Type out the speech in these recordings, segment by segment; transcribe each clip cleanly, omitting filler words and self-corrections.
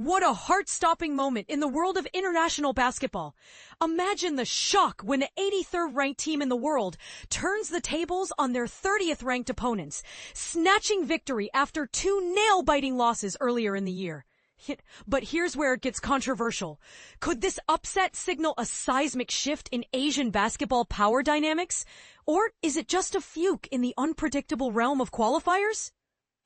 What a heart-stopping moment in the world of international basketball. Imagine the shock when an 83rd ranked team in the world turns the tables on their 30th ranked opponents, snatching victory after two nail-biting losses earlier in the year. But here's where it gets controversial. Could this upset signal a seismic shift in Asian basketball power dynamics? Or is it just a fluke in the unpredictable realm of qualifiers?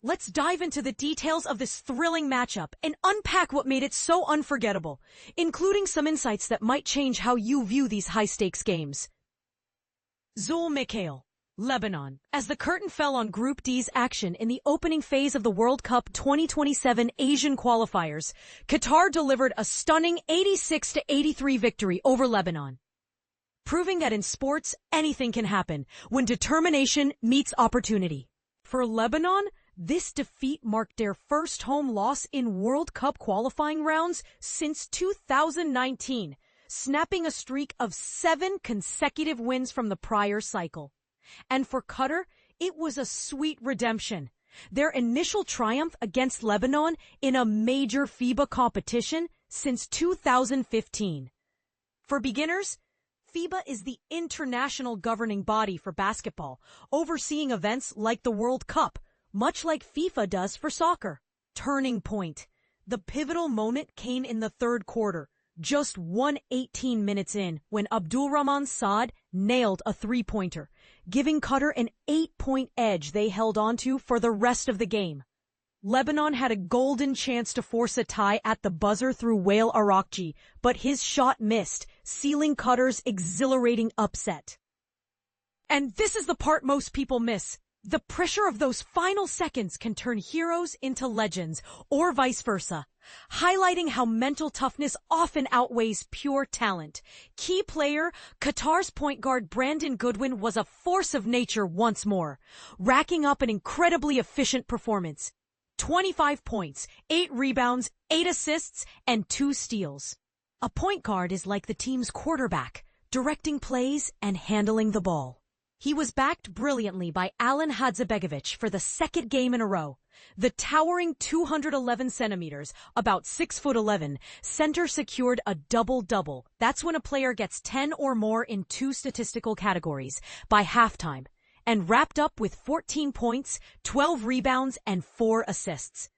Let's dive into the details of this thrilling matchup and unpack what made it so unforgettable, including some insights that might change how you view these high-stakes games. Zul Mikhail, Lebanon. As the curtain fell on Group D's action in the opening phase of the World Cup 2027 Asian Qualifiers, Qatar delivered a stunning 86-83 victory over Lebanon, proving that in sports, anything can happen when determination meets opportunity. For Lebanon, this defeat marked their first home loss in World Cup qualifying rounds since 2019, snapping a streak of 7 consecutive wins from the prior cycle. And for Qatar, it was a sweet redemption. Their initial triumph against Lebanon in a major FIBA competition since 2015. For beginners, FIBA is the international governing body for basketball, overseeing events like the World Cup, much like FIFA does for soccer. Turning point. The pivotal moment came in the third quarter, just 1:18 minutes in, when Abdulrahman Saad nailed a three-pointer, giving Qatar an 8-point edge they held onto for the rest of the game. Lebanon had a golden chance to force a tie at the buzzer through Wael Arakji, but his shot missed, sealing Qatar's exhilarating upset. And this is the part most people miss. The pressure of those final seconds can turn heroes into legends, or vice versa, highlighting how mental toughness often outweighs pure talent. Key player, Qatar's point guard Brandon Goodwin was a force of nature once more, racking up an incredibly efficient performance. 25 points, 8 rebounds, 8 assists, and 2 steals. A point guard is like the team's quarterback, directing plays and handling the ball. He was backed brilliantly by Alen Hadzibegovic for the second game in a row. The towering 211 centimeters, about 6'11", center secured a double-double. That's when a player gets 10 or more in 2 statistical categories by halftime, and wrapped up with 14 points, 12 rebounds, and 4 assists.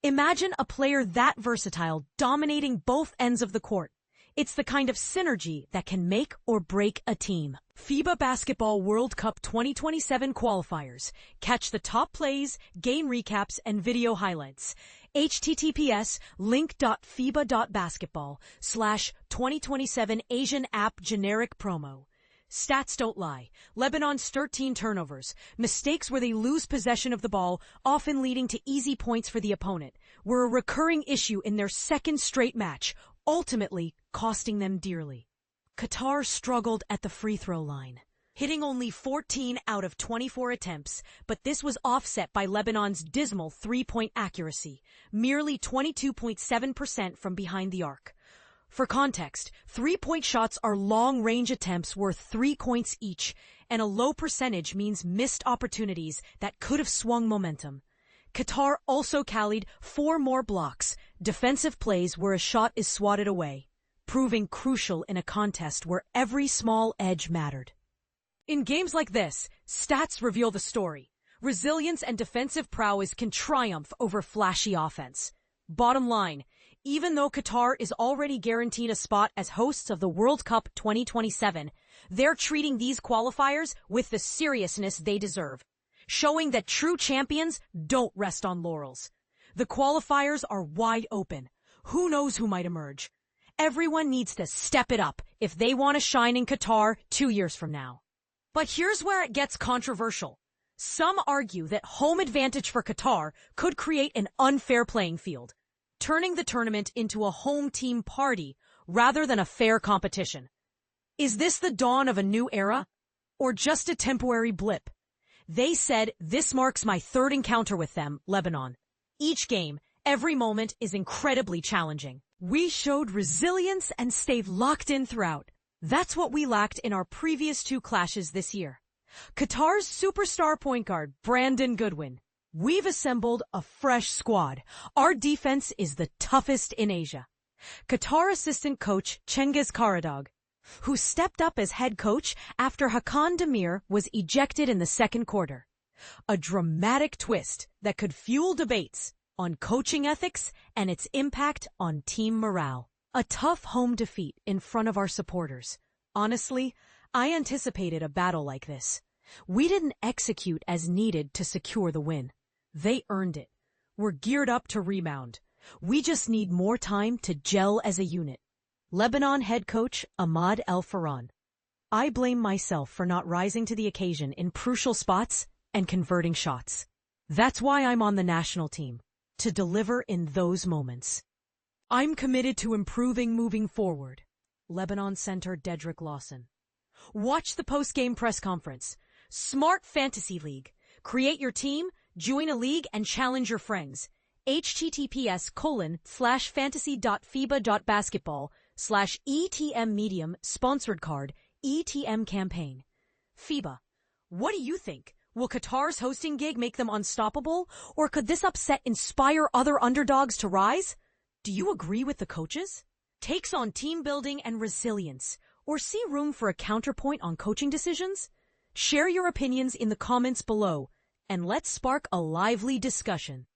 Imagine a player that versatile dominating both ends of the court. It's the kind of synergy that can make or break a team. FIBA Basketball World Cup 2027 qualifiers. Catch the top plays, game recaps, and video highlights. https://link.fiba.basketball/2027 Asian app generic promo. Stats don't lie. Lebanon's 13 turnovers, mistakes where they lose possession of the ball, often leading to easy points for the opponent, were a recurring issue in their second straight match, ultimately costing them dearly. Qatar struggled at the free throw line, hitting only 14 out of 24 attempts, but this was offset by Lebanon's dismal three-point accuracy, merely 22.7% from behind the arc. For context, three-point shots are long-range attempts worth 3 points each, and a low percentage means missed opportunities that could have swung momentum. Qatar also tallied 4 more blocks, defensive plays where a shot is swatted away, proving crucial in a contest where every small edge mattered. In games like this, stats reveal the story. Resilience and defensive prowess can triumph over flashy offense. Bottom line, even though Qatar is already guaranteed a spot as hosts of the World Cup 2027, they're treating these qualifiers with the seriousness they deserve, showing that true champions don't rest on laurels. The qualifiers are wide open. Who knows who might emerge? Everyone needs to step it up if they want to shine in Qatar 2 years from now. But here's where it gets controversial. Some argue that home advantage for Qatar could create an unfair playing field, turning the tournament into a home team party rather than a fair competition. Is this the dawn of a new era, or just a temporary blip? They said, "This marks my third encounter with them, Lebanon. Each game, every moment is incredibly challenging. We showed resilience and stayed locked in throughout. That's what we lacked in our previous 2 clashes this year." Qatar's superstar point guard, Brandon Goodwin, We've assembled a fresh squad. Our defense is the toughest in Asia. Qatar assistant coach Cengiz Karadog, who stepped up as head coach after Hakan Demir was ejected in the second quarter. A dramatic twist that could fuel debates on coaching ethics and its impact on team morale. A tough home defeat in front of our supporters. Honestly, I anticipated a battle like this. We didn't execute as needed to secure the win. They earned it. We're geared up to rebound. We just need more time to gel as a unit. Lebanon head coach Ahmad El Farhan. I blame myself for not rising to the occasion in crucial spots and converting shots. That's why I'm on the national team, to deliver in those moments. I'm committed to improving moving forward. Lebanon center Dedrick Lawson. Watch the post-game press conference. Smart Fantasy League. Create your team, join a league, and challenge your friends. https:/fantasy.fiba.basketball/ETM medium sponsored card ETM campaign. FIBA. What do you think? Will Qatar's hosting gig make them unstoppable, or could this upset inspire other underdogs to rise? Do you agree with the coaches? Takes on team building and resilience, or see room for a counterpoint on coaching decisions? Share your opinions in the comments below, and let's spark a lively discussion.